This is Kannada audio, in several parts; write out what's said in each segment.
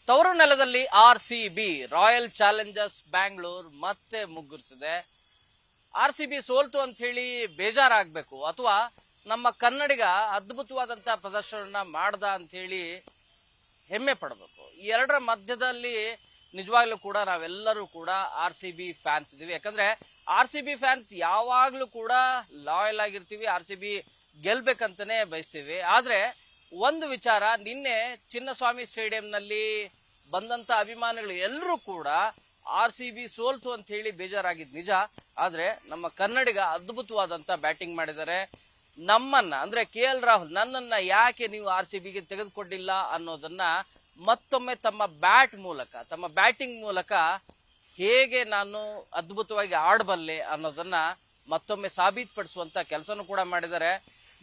ತವರು ನೆಲದಲ್ಲಿ RCB ರಾಯಲ್ ಚಾಲೆಂಜರ್ಸ್ ಬ್ಯಾಂಗ್ಳೂರ್ ಮತ್ತೆ ಮುಗ್ಗುರಿಸಿದೆ. RCB ಸೋಲ್ತು ಅಂತ ಹೇಳಿ ಬೇಜಾರಾಗಬೇಕು ಅಥವಾ ನಮ್ಮ ಕನ್ನಡಿಗ ಅದ್ಭುತವಾದಂತ ಪ್ರದರ್ಶನ ಮಾಡ್ದ ಅಂತ ಹೇಳಿ ಹೆಮ್ಮೆ ಪಡಬೇಕು. ಈ ಎರಡರ ಮಧ್ಯದಲ್ಲಿ ನಿಜವಾಗ್ಲೂ ಕೂಡ ನಾವೆಲ್ಲರೂ ಕೂಡ RCB ಫ್ಯಾನ್ಸ್ ಇದೀವಿ. ಯಾಕಂದ್ರೆ RCB ಫ್ಯಾನ್ಸ್ ಯಾವಾಗ್ಲೂ ಕೂಡ ಲಾಯಲ್ ಆಗಿರ್ತೀವಿ, RCB ಗೆಲ್ಬೇಕಂತಾನೆ ಬಯಸ್ತೀವಿ. ಆದ್ರೆ ಒಂದು ವಿಚಾರ, ನಿನ್ನೆ ಚಿನ್ನಸ್ವಾಮಿ ಸ್ಟೇಡಿಯಂನಲ್ಲಿ ಬಂದಂತ ಅಭಿಮಾನಿಗಳು ಎಲ್ಲರೂ ಕೂಡ RCB ಸೋಲ್ತು ಅಂತ ಹೇಳಿ ಬೇಜಾರಾಗಿದ್ ನಿಜ. ಆದ್ರೆ ನಮ್ಮ ಕನ್ನಡಿಗ ಅದ್ಭುತವಾದಂತ ಬ್ಯಾಟಿಂಗ್ ಮಾಡಿದ್ದಾರೆ. ನಮ್ಮನ್ನ ಅಂದ್ರೆ KL ರಾಹುಲ್ ನನ್ನನ್ನ ಯಾಕೆ ನೀವು RCBಗೆ ತೆಗೆದುಕೊಂಡಿಲ್ಲ ಅನ್ನೋದನ್ನ ಮತ್ತೊಮ್ಮೆ ತಮ್ಮ ಬ್ಯಾಟಿಂಗ್ ಮೂಲಕ ಹೇಗೆ ನಾನು ಅದ್ಭುತವಾಗಿ ಆಡಬಲ್ಲೆ ಅನ್ನೋದನ್ನ ಮತ್ತೊಮ್ಮೆ ಸಾಬೀತುಪಡಿಸುವಂತ ಕೆಲಸನೂ ಕೂಡ ಮಾಡಿದ್ದಾರೆ.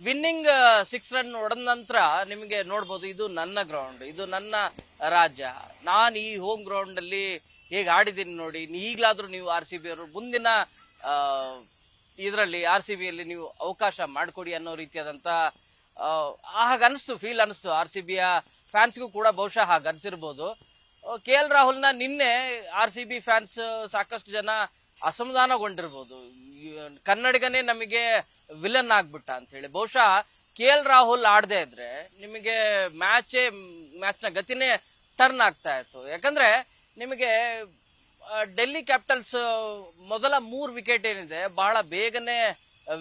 ವಿನ್ನಿಂಗ್ 6 ರನ್ ಹೊಡೆದ ನಂತರ ನಿಮಗೆ ನೋಡ್ಬೋದು, ಇದು ನನ್ನ ಗ್ರೌಂಡ್, ಇದು ನನ್ನ ರಾಜ್ಯ, ನಾನು ಈ ಹೋಮ್ ಗ್ರೌಂಡ್ ಅಲ್ಲಿ ಹೇಗೆ ಆಡಿದ್ದೀನಿ ನೋಡಿ, ಈಗಲಾದ್ರೂ ನೀವು RCB ಅವರು ಮುಂದಿನ ಇದರಲ್ಲಿ RCBಯಲ್ಲಿ ನೀವು ಅವಕಾಶ ಮಾಡಿಕೊಡಿ ಅನ್ನೋ ರೀತಿಯಾದಂತ ಫೀಲ್ ಅನಿಸ್ತು. RCBಯ ಫ್ಯಾನ್ಸ್ಗೂ ಕೂಡ ಬಹುಶಃ ಹಾಗೆ ಅನ್ಸಿರ್ಬೋದು. KL ರಾಹುಲ್ನ ನಿನ್ನೆ RCB ಫ್ಯಾನ್ಸ್ ಸಾಕಷ್ಟು ಜನ ಅಸಮಾಧಾನಗೊಂಡಿರ್ಬೋದು, ಕನ್ನಡಿಗನೇ ನಮಗೆ ವಿಲನ್ ಆಗ್ಬಿಟ್ಟ ಅಂತ ಹೇಳಿ. ಬಹುಶಃ KL ರಾಹುಲ್ ಆಡದೇ ಇದ್ರೆ ನಿಮಗೆ ಮ್ಯಾಚ್ನ ಗತಿನೇ ಟರ್ನ್ ಆಗ್ತಾ ಇತ್ತು. ಯಾಕಂದ್ರೆ ನಿಮಗೆ ಡೆಲ್ಲಿ ಕ್ಯಾಪಿಟಲ್ಸ್ ಮೊದಲ 3 ವಿಕೆಟ್ ಏನಿದೆ ಬಹಳ ಬೇಗನೆ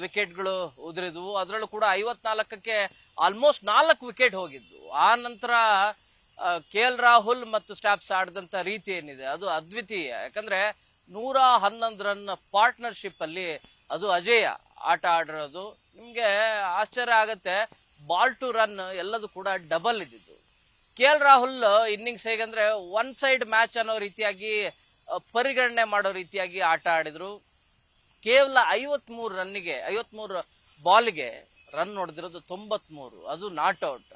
ವಿಕೆಟ್ಗಳು ಉದುರಿದ್ವು. ಅದರಲ್ಲೂ ಕೂಡ 54ಕ್ಕೆ ಆಲ್ಮೋಸ್ಟ್ 4 ವಿಕೆಟ್ ಹೋಗಿದ್ವು. ಆ ನಂತರ KL ರಾಹುಲ್ ಮತ್ತು ಸ್ಟಾಪ್ಸ್ ಆಡಿದಂತ ರೀತಿ ಏನಿದೆ ಅದು ಅದ್ವಿತೀಯ. ಯಾಕಂದ್ರೆ 111 ರನ್ ಪಾರ್ಟ್ನರ್ಶಿಪ್ ಅಲ್ಲಿ ಅದು ಅಜೇಯ ಆಟ ಆಡಿರೋದು. ನಿಮ್ಗೆ ಆಶ್ಚರ್ಯ ಆಗತ್ತೆ, ಬಾಲ್ ಟು ರನ್ ಎಲ್ಲದೂ ಕೂಡ ಡಬಲ್ ಇದ್ದಿದ್ದು. KL ರಾಹುಲ್ ಇನ್ನಿಂಗ್ಸ್ ಹೇಗಂದ್ರೆ ಒನ್ ಸೈಡ್ ಮ್ಯಾಚ್ ಅನ್ನೋ ರೀತಿಯಾಗಿ ಪರಿಗಣನೆ ಮಾಡೋ ರೀತಿಯಾಗಿ ಆಟ ಆಡಿದ್ರು. ಕೇವಲ 53 ಬಾಲ್ಗೆ ರನ್ ಹೊಡೆದಿರೋದು 93, ಅದು ನಾಟ್ ಔಟ್.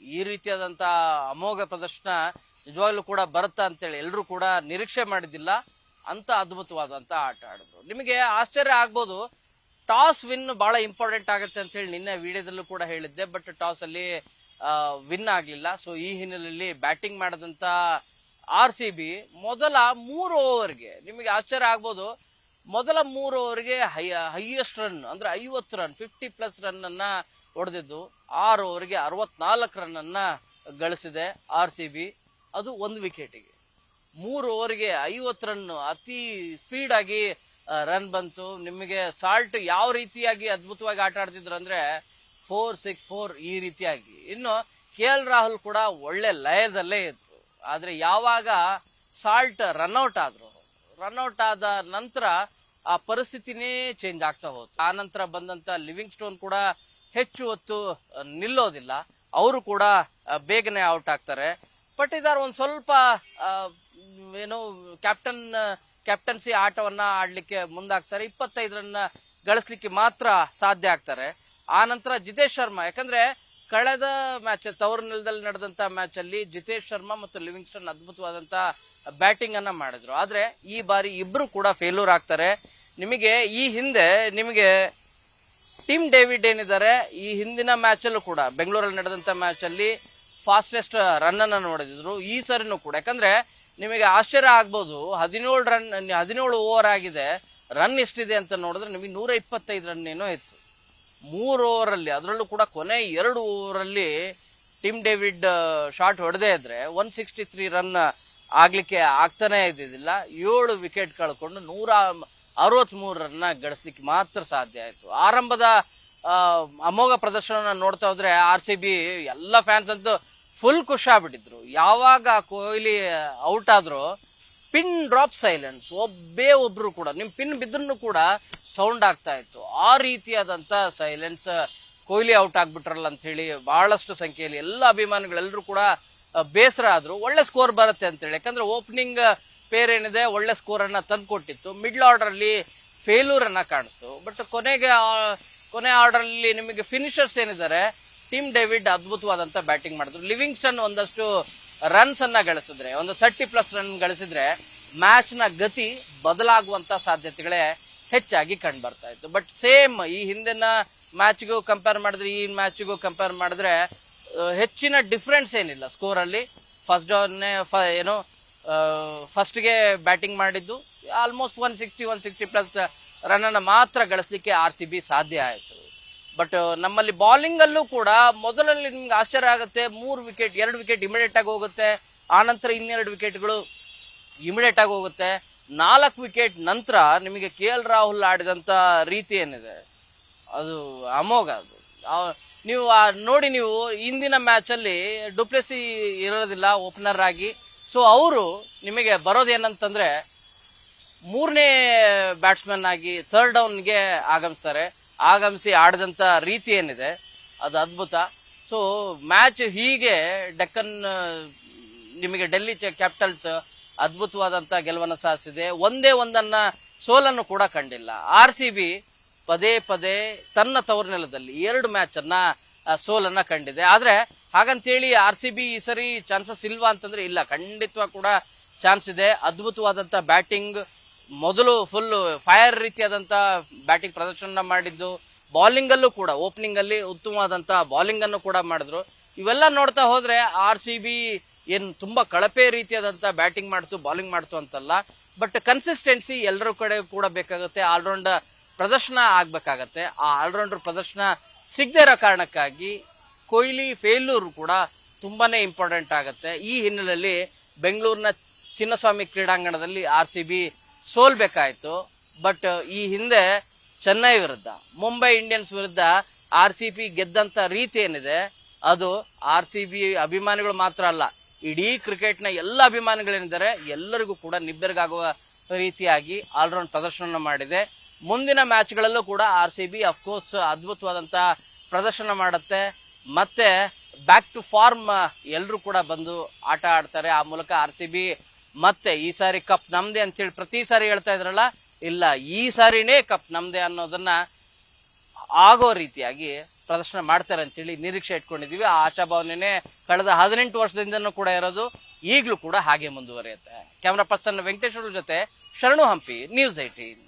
ಈ ರೀತಿಯಾದಂತ ಅಮೋಘ ಪ್ರದರ್ಶನ ನಿಜವಾಗ್ಲೂ ಕೂಡ ಬರುತ್ತಾ ಅಂತೇಳಿ ಎಲ್ಲರೂ ಕೂಡ ನಿರೀಕ್ಷೆ ಮಾಡಿದ್ದಿಲ್ಲ. ಅಂತ ಅದ್ಭುತವಾದಂತ ಆಟ ಆಡಿದ್ರು. ನಿಮಗೆ ಆಶ್ಚರ್ಯ ಆಗ್ಬೋದು, ಟಾಸ್ ವಿನ್ ಬಹಳ ಇಂಪಾರ್ಟೆಂಟ್ ಆಗುತ್ತೆ ಅಂತ ಹೇಳಿ ನಿನ್ನೆ ವಿಡಿಯೋದಲ್ಲೂ ಕೂಡ ಹೇಳಿದ್ದೆ. ಬಟ್ ಟಾಸ್ ಅಲ್ಲಿ ವಿನ್ ಆಗ್ಲಿಲ್ಲ. ಸೊ ಈ ಹಿನ್ನೆಲೆಯಲ್ಲಿ ಬ್ಯಾಟಿಂಗ್ ಮಾಡಿದಂತ RCB ಮೊದಲ 3 ಓವರ್ಗೆ ನಿಮಗೆ ಆಶ್ಚರ್ಯ ಆಗ್ಬೋದು, ಮೊದಲ 3 ಓವರ್ಗೆ ಹೈಯೆಸ್ಟ್ ರನ್ ಅಂದ್ರೆ 50 ರನ್ 50+ ರನ್ ಅನ್ನ ಹೊಡೆದಿದ್ದು. 6 ಓವರ್ಗೆ 64 ರನ್ ಅನ್ನ ಗಳಿಸಿದೆ RCB, ಅದು 1 ವಿಕೆಟ್ಗೆ. 3 ಓವರ್ಗೆ 50 ರನ್ ಅತಿ ಸ್ಪೀಡ್ ಆಗಿ ರನ್ ಬಂತು. ನಿಮಗೆ ಸಾಲ್ಟ್ ಯಾವ ರೀತಿಯಾಗಿ ಅದ್ಭುತವಾಗಿ ಆಟ ಆಡ್ತಿದ್ರು ಅಂದ್ರೆ 4-6-4 ಈ ರೀತಿಯಾಗಿ. ಇನ್ನು KL ರಾಹುಲ್ ಕೂಡ ಒಳ್ಳೆ ಲಯದಲ್ಲೇ ಇದ್ರು. ಆದ್ರೆ ಯಾವಾಗ ಸಾಲ್ಟ್ ರನ್ಔಟ್ ಆದ ನಂತರ ಆ ಪರಿಸ್ಥಿತಿನೇ ಚೇಂಜ್ ಆಗ್ತಾ ಹೋಯ್ತು. ಆ ನಂತರ ಬಂದಂತ ಲಿವಿಂಗ್ ಸ್ಟೋನ್ ಕೂಡ ಹೆಚ್ಚು ಹೊತ್ತು ನಿಲ್ಲೋದಿಲ್ಲ, ಅವರು ಕೂಡ ಬೇಗನೆ ಔಟ್ ಆಗ್ತಾರೆ. ಪಟ್ಟಿದಾರ್ ಒಂದ್ ಸ್ವಲ್ಪ ಕ್ಯಾಪ್ಟನ್ಸಿ ಆಟವನ್ನ ಆಡ್ಲಿಕ್ಕೆ ಮುಂದಾಗ್ತಾರೆ. 25 ರನ್ ಗಳಿಸ್ಲಿಕ್ಕೆ ಮಾತ್ರ ಸಾಧ್ಯ ಆಗ್ತಾರೆ. ಆ ನಂತರ ಜಿತೇಶ್ ಶರ್ಮಾ, ಯಾಕಂದ್ರೆ ಕಳೆದ ಮ್ಯಾಚ್ ತವರು ನೆಲದಲ್ಲಿ ನಡೆದಂತ ಮ್ಯಾಚ್ ಅಲ್ಲಿ ಜಿತೇಶ್ ಶರ್ಮಾ ಮತ್ತು ಲಿವಿಂಗ್ಸ್ಟನ್ ಅದ್ಭುತವಾದಂತ ಬ್ಯಾಟಿಂಗ್ ಅನ್ನ ಮಾಡಿದ್ರು. ಆದ್ರೆ ಈ ಬಾರಿ ಇಬ್ರು ಕೂಡ ಫೇಲ್ಯೂರ್ ಆಗ್ತಾರೆ. ಈ ಹಿಂದೆ ಟಿಮ್ ಡೇವಿಡ್ ಏನಿದ್ದಾರೆ, ಈ ಹಿಂದಿನ ಮ್ಯಾಚ್ ಅಲ್ಲೂ ಕೂಡ ಬೆಂಗಳೂರಲ್ಲಿ ನಡೆದಂತ ಮ್ಯಾಚ್ ಅಲ್ಲಿ ಫಾಸ್ಟೆಸ್ಟ್ ರನ್ ಅನ್ನ ನೋಡಿದ್ರು. ಈ ಸರಿನೂ ಕೂಡ, ಯಾಕಂದ್ರೆ ನಿಮಗೆ ಆಶ್ಚರ್ಯ ಆಗ್ಬೋದು, 17 ಓವರ್ ಆಗಿದೆ, ರನ್ ಎಷ್ಟಿದೆ ಅಂತ ನೋಡಿದ್ರೆ ನಿಮಗೆ 125 ರನ್ ಏನೋ ಇತ್ತು 3 ಓವರ್ ಅಲ್ಲಿ. ಅದರಲ್ಲೂ ಕೂಡ ಕೊನೆ 2 ಓವರ್ ಅಲ್ಲಿ ಟಿಮ್ ಡೇವಿಡ್ ಶಾಟ್ ಹೊಡೆದೇ ಇದ್ರೆ 163 ರನ್ ಆಗ್ಲಿಕ್ಕೆ ಆಗ್ತಾನೆ ಇದ್ದಿದ್ದಿಲ್ಲ. 7 ವಿಕೆಟ್ ಕಳ್ಕೊಂಡು 163 ರನ್ ಗಳಿಸ್ಲಿಕ್ಕೆ ಮಾತ್ರ ಸಾಧ್ಯ ಆಯ್ತು. ಆರಂಭದ ಅಮೋಘ ಪ್ರದರ್ಶನ ನೋಡ್ತಾ ಹೋದ್ರೆ RCB ಎಲ್ಲ ಫ್ಯಾನ್ಸ್ ಅಂತೂ ಫುಲ್ ಖುಷಿ ಆಗ್ಬಿಟ್ಟಿದ್ರು. ಯಾವಾಗ ಕೊಹ್ಲಿ ಔಟ್ ಆದ್ರು ಪಿನ್ ಡ್ರಾಪ್ ಸೈಲೆನ್ಸ್, ಒಬ್ರು ಕೂಡ ನಿಮ್ ಪಿನ್ ಬಿದ್ರು ಕೂಡ ಸೌಂಡ್ ಆಗ್ತಾ ಇತ್ತು. ಆ ರೀತಿಯಾದಂತ ಸೈಲೆನ್ಸ್, ಕೊಹ್ಲಿ ಔಟ್ ಆಗ್ಬಿಟ್ರಲ್ಲ ಅಂತ ಹೇಳಿ ಬಹಳಷ್ಟು ಸಂಖ್ಯೆಯಲ್ಲಿ ಎಲ್ಲ ಅಭಿಮಾನಿಗಳೆಲ್ಲರೂ ಕೂಡ ಬೇಸರ ಆದ್ರು. ಒಳ್ಳೆ ಸ್ಕೋರ್ ಬರುತ್ತೆ ಅಂತೇಳಿ, ಯಾಕಂದ್ರೆ ಓಪನಿಂಗ್ ಪೇರ್ ಏನಿದೆ ಒಳ್ಳೆ ಸ್ಕೋರ್ ಅನ್ನ ತಂದ್ಕೊಟ್ಟಿತ್ತು. ಮಿಡ್ಲ್ ಆರ್ಡರ್ ಅಲ್ಲಿ ಫೇಲ್ಯೂರ್ ಅನ್ನ ಕಾಣಿಸ್ತು. ಬಟ್ ಕೊನೆ ಆರ್ಡರ್ ಅಲ್ಲಿ ನಿಮಗೆ ಫಿನಿಷರ್ಸ್ ಏನಿದ್ದಾರೆ, ಟಿಮ್ ಡೇವಿಡ್ ಅದ್ಭುತವಾದಂತ ಬ್ಯಾಟಿಂಗ್ ಮಾಡಿದ್ರು. ಲಿವಿಂಗ್ಸ್ಟನ್ ಒಂದಷ್ಟು ರನ್ಸ್ ಅನ್ನ ಗಳಿಸಿದ್ರೆ, ಒಂದು 30+ ರನ್ ಗಳಿಸಿದ್ರೆ ಮ್ಯಾಚ್ ನ ಗತಿ ಬದಲಾಗುವಂತ ಸಾಧ್ಯತೆಗಳೇ ಹೆಚ್ಚಾಗಿ ಕಂಡು ಬರ್ತಾ ಇತ್ತು. ಬಟ್ ಸೇಮ್ ಈ ಹಿಂದಿನ ಮ್ಯಾಚ್ಗೂ ಕಂಪೇರ್ ಮಾಡಿದ್ರೆ ಈ ಮ್ಯಾಚ್ಗೂ ಕಂಪೇರ್ ಮಾಡಿದ್ರೆ ಹೆಚ್ಚಿನ ಡಿಫ್ರೆನ್ಸ್ ಏನಿಲ್ಲ ಸ್ಕೋರ್ ಅಲ್ಲಿ. ಫಸ್ಟ್ ಡೌನ್ನೇ ಏನು ಫಸ್ಟ್ಗೆ ಬ್ಯಾಟಿಂಗ್ ಮಾಡಿದ್ದು ಆಲ್ಮೋಸ್ಟ್ 160 ಪ್ಲಸ್ ರನ್ ಅನ್ನು ಮಾತ್ರ ಗಳಿಸ್ಲಿಕ್ಕೆ RCB ಸಾಧ್ಯ ಆಯಿತು. ಬಟ್ ನಮ್ಮಲ್ಲಿ ಬಾಲಿಂಗ್ ಅಲ್ಲೂ ಕೂಡ ಮೊದಲಲ್ಲಿ ನಿಮ್ಗೆ ಆಶ್ಚರ್ಯ ಆಗುತ್ತೆ, 3 ವಿಕೆಟ್ 2 ವಿಕೆಟ್ ಇಮಿಡಿಯೇಟ್ ಆಗಿ ಹೋಗುತ್ತೆ, ಆನಂತರ 2 ವಿಕೆಟ್ಗಳು ಇಮಿಡಿಯೇಟ್ ಆಗಿ ಹೋಗುತ್ತೆ. 4 ವಿಕೆಟ್ ನಂತರ ನಿಮಗೆ KL ರಾಹುಲ್ ಆಡಿದಂತ ರೀತಿ ಏನಿದೆ ಅದು ಅಮೋಘ. ಅದು ನೀವು ನೋಡಿ, ನೀವು ಇಂದಿನ ಮ್ಯಾಚ್ ಅಲ್ಲಿ ಡುಪ್ಲೆಸಿ ಇರೋದಿಲ್ಲ ಓಪನರ್ ಆಗಿ. ಸೊ ಅವರು ನಿಮಗೆ ಬರೋದೇನಂತಂದ್ರೆ 3ನೇ ಬ್ಯಾಟ್ಸ್ಮನ್ ಆಗಿ ಥರ್ಡ್ ಡೌನ್ಗೆ ಆಗಮಿಸಿ ಆಡಿದಂತ ರೀತಿ ಏನಿದೆ ಅದು ಅದ್ಭುತ. ಸೊ ಮ್ಯಾಚ್ ಹೀಗೆ ಡೆಕ್ಕನ್ ನಿಮಗೆ ಡೆಲ್ಲಿ ಕ್ಯಾಪಿಟಲ್ಸ್ ಅದ್ಭುತವಾದಂತ ಗೆಲುವನ್ನು ಸಾಧಿಸಿದೆ. ಒಂದೇ ಒಂದನ್ನ ಸೋಲನ್ನು ಕೂಡ ಕಂಡಿಲ್ಲ. RCB ಪದೇ ಪದೇ ತನ್ನ ತವರಿನೆಲದಲ್ಲಿ 2 ಮ್ಯಾಚ್ ಅನ್ನ ಸೋಲನ್ನ ಕಂಡಿದೆ. ಆದ್ರೆ ಹಾಗಂತೇಳಿ RCB ಈ ಸರಿ ಚಾನ್ಸಸ್ ಇಲ್ವಾ ಅಂತಂದ್ರೆ ಇಲ್ಲ, ಖಂಡಿತವಾಗಿ ಕೂಡ ಚಾನ್ಸ್ ಇದೆ. ಅದ್ಭುತವಾದಂತ ಬ್ಯಾಟಿಂಗ್, ಮೊದಲು ಫುಲ್ ಫೈರ್ ರೀತಿಯಾದಂತ ಬ್ಯಾಟಿಂಗ್ ಪ್ರದರ್ಶನ ಮಾಡಿದ್ದು, ಬೌಲಿಂಗ್ ಅಲ್ಲೂ ಕೂಡ ಓಪನಿಂಗ್ ಅಲ್ಲಿ ಉತ್ತಮವಾದಂತ ಬೌಲಿಂಗ್ ಅನ್ನು ಕೂಡ ಮಾಡಿದ್ರು. ಇವೆಲ್ಲ ನೋಡ್ತಾ ಹೋದ್ರೆ RCB ಏನ್ ತುಂಬಾ ಕಳಪೆ ರೀತಿಯಾದಂತ ಬ್ಯಾಟಿಂಗ್ ಮಾಡ್ತು ಬೌಲಿಂಗ್ ಮಾಡ್ತು ಅಂತಲ್ಲ, ಬಟ್ ಕನ್ಸಿಸ್ಟೆನ್ಸಿ ಎಲ್ಲರ ಕಡೆ ಕೂಡ ಬೇಕಾಗುತ್ತೆ. ಆಲ್ರೌಂಡ್ ಪ್ರದರ್ಶನ ಆಗ್ಬೇಕಾಗತ್ತೆ. ಆ ಆಲ್ರೌಂಡರ್ ಪ್ರದರ್ಶನ ಸಿಗದೇ ಇರೋ ಕಾರಣಕ್ಕಾಗಿ ಕೊಹ್ಲಿ ಫೇಲ್ಯೂರ್ ಕೂಡ ತುಂಬಾನೇ ಇಂಪಾರ್ಟೆಂಟ್ ಆಗುತ್ತೆ. ಈ ಹಿನ್ನೆಲೆಯಲ್ಲಿ ಬೆಂಗಳೂರಿನ ಚಿನ್ನಸ್ವಾಮಿ ಕ್ರೀಡಾಂಗಣದಲ್ಲಿ RCB ಸೋಲ್ಬೇಕಾಯ್ತು. ಬಟ್ ಈ ಹಿಂದೆ ಚೆನ್ನೈ ವಿರುದ್ಧ, ಮುಂಬೈ ಇಂಡಿಯನ್ಸ್ ವಿರುದ್ಧ RCB ಗೆದ್ದಂತ ರೀತಿ ಏನಿದೆ ಅದು RCB ಅಭಿಮಾನಿಗಳು ಮಾತ್ರ ಅಲ್ಲ, ಇಡೀ ಕ್ರಿಕೆಟ್ನ ಎಲ್ಲ ಅಭಿಮಾನಿಗಳೇನಿದ್ದಾರೆ ಎಲ್ಲರಿಗೂ ಕೂಡ ನಿಬ್ಬೆರಗಾಗುವ ರೀತಿಯಾಗಿ ಆಲ್ರೌಂಡ್ ಪ್ರದರ್ಶನ ಮಾಡಿದೆ. ಮುಂದಿನ ಮ್ಯಾಚ್ಗಳಲ್ಲೂ ಕೂಡ RCB ಅಫ್ಕೋರ್ಸ್ ಅದ್ಭುತವಾದಂತ ಪ್ರದರ್ಶನ ಮಾಡುತ್ತೆ. ಮತ್ತೆ ಬ್ಯಾಕ್ ಟು ಫಾರ್ಮ್ ಎಲ್ಲರೂ ಕೂಡ ಬಂದು ಆಟ ಆಡ್ತಾರೆ. ಆ ಮೂಲಕ RCB ಮತ್ತೆ ಈ ಸಾರಿ ಕಪ್ ನಮ್ದೇ ಅಂತೇಳಿ ಪ್ರತಿ ಸಾರಿ ಹೇಳ್ತಾ ಇದ್ರಲ್ಲ, ಇಲ್ಲ ಈ ಸಾರಿನೇ ಕಪ್ ನಮ್ದೇ ಅನ್ನೋದನ್ನ ಆಗೋ ರೀತಿಯಾಗಿ ಪ್ರದರ್ಶನ ಮಾಡ್ತಾರೆ ಅಂತೇಳಿ ನಿರೀಕ್ಷೆ ಇಟ್ಕೊಂಡಿದೀವಿ. ಆ ಆಶಾಭಾವನೆ ಕಳೆದ 18 ವರ್ಷದಿಂದನೂ ಕೂಡ ಇರೋದು, ಈಗಲೂ ಕೂಡ ಹಾಗೆ ಮುಂದುವರಿಯುತ್ತೆ. ಕ್ಯಾಮರಾ ಪರ್ಸನ್ ವೆಂಕಟೇಶ್ವರ ಜೊತೆ ಶರಣು ಹಂಪಿ, ನ್ಯೂಸ್ 18.